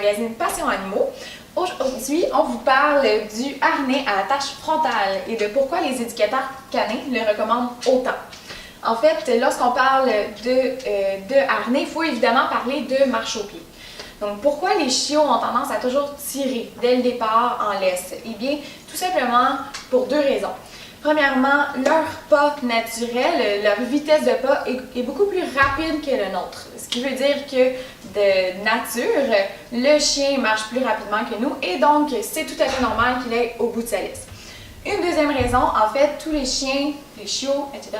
magazine Passion Animaux. Aujourd'hui, on vous parle du harnais à attache frontale et de pourquoi les éducateurs canins le recommandent autant. En fait, lorsqu'on parle de harnais, il faut évidemment parler de marche au pied. Donc, pourquoi les chiots ont tendance à toujours tirer dès le départ en laisse? Eh bien, tout simplement pour deux raisons. Premièrement, leur pas naturel, leur vitesse de pas est beaucoup plus rapide que le nôtre. Ce qui veut dire que de nature, le chien marche plus rapidement que nous et donc c'est tout à fait normal qu'il aille au bout de sa laisse. Une deuxième raison, en fait, tous les chiens, les chiots, etc.,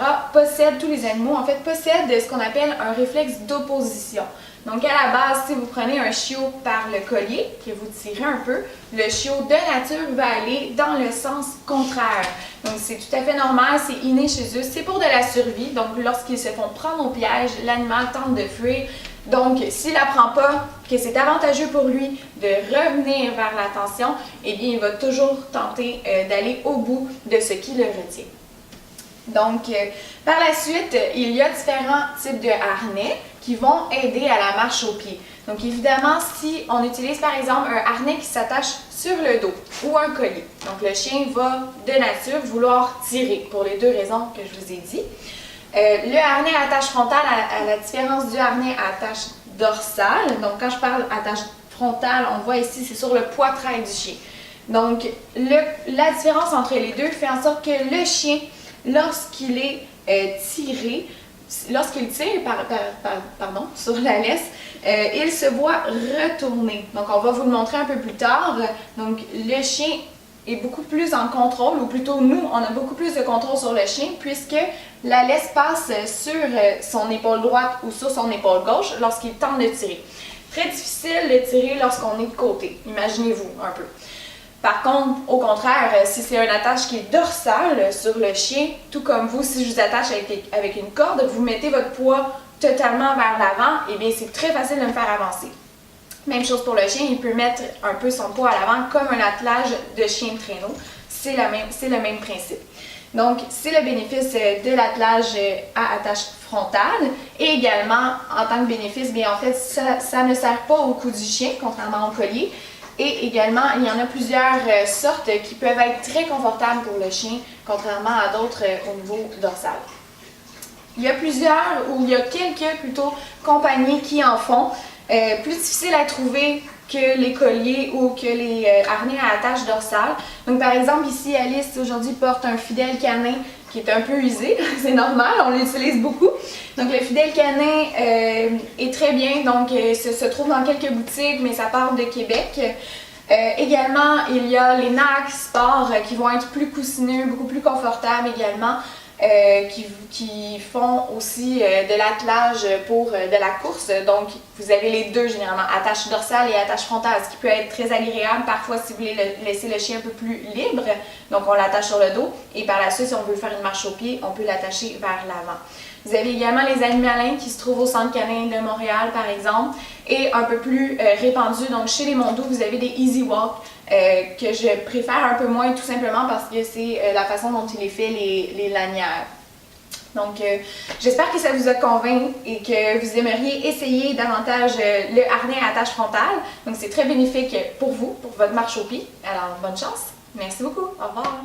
tous les animaux, en fait, possèdent ce qu'on appelle un réflexe d'opposition. Donc, à la base, si vous prenez un chiot par le collier, que vous tirez un peu, le chiot de nature va aller dans le sens contraire. Donc, c'est tout à fait normal, c'est inné chez eux, c'est pour de la survie. Donc, lorsqu'ils se font prendre au piège, l'animal tente de fuir. Donc, s'il n'apprend pas que c'est avantageux pour lui de revenir vers l'attention, eh bien, il va toujours tenter d'aller au bout de ce qui le retient. Donc, par la suite, il y a différents types de harnais qui vont aider à la marche au pied. Donc, évidemment, si on utilise par exemple un harnais qui s'attache sur le dos ou un collier, donc le chien va de nature vouloir tirer pour les deux raisons que je vous ai dit. Le harnais à attache frontale, à la différence du harnais à attache dorsale, donc quand je parle attache frontale, on voit ici, c'est sur le poitrail du chien. Donc, la différence entre les deux fait en sorte que le chien, lorsqu'il est tiré, lorsqu'il tire sur la laisse, il se voit retourner. Donc, on va vous le montrer un peu plus tard. Donc, le chien est beaucoup plus en contrôle, ou plutôt nous, on a beaucoup plus de contrôle sur le chien puisque la laisse passe sur son épaule droite ou sur son épaule gauche lorsqu'il tente de tirer. Très difficile de tirer lorsqu'on est de côté, imaginez-vous un peu. Par contre, au contraire, si c'est une attache qui est dorsale sur le chien, tout comme vous, si je vous attache avec une corde, vous mettez votre poids totalement vers l'avant, et bien c'est très facile de me faire avancer. Même chose pour le chien, il peut mettre un peu son poids à l'avant comme un attelage de chien de traîneau. C'est le même principe. Donc, c'est le bénéfice de l'attelage à attache frontale. Et également, en tant que bénéfice, bien en fait, ça ne sert pas au cou du chien, contrairement au collier. Et également, il y en a plusieurs sortes qui peuvent être très confortables pour le chien, contrairement à d'autres au niveau dorsal. Il y a quelques plutôt compagnies qui en font. Plus difficile à trouver que les colliers ou que les harnais à attache dorsale. Donc par exemple ici Alice aujourd'hui porte un fidèle canin qui est un peu usé, c'est normal, on l'utilise beaucoup. Donc le fidèle canin est très bien, donc se trouve dans quelques boutiques mais ça part de Québec. Également il y a les NAC Sport qui vont être plus coussineux, beaucoup plus confortables également. Qui font aussi de l'attelage pour de la course. Donc, vous avez les deux généralement, attache dorsale et attache frontale, ce qui peut être très agréable parfois si vous voulez laisser le chien un peu plus libre. Donc, on l'attache sur le dos et par la suite, si on veut faire une marche au pied, on peut l'attacher vers l'avant. Vous avez également les animalins qui se trouvent au Centre canin de Montréal, par exemple, et un peu plus répandus. Donc, chez les Mondos, vous avez des Easy Walk que je préfère un peu moins, tout simplement parce que c'est la façon dont il est fait les lanières. Donc, j'espère que ça vous a convaincu et que vous aimeriez essayer davantage le harnais à attache frontale. Donc, c'est très bénéfique pour vous, pour votre marche au pied. Alors, bonne chance. Merci beaucoup. Au revoir.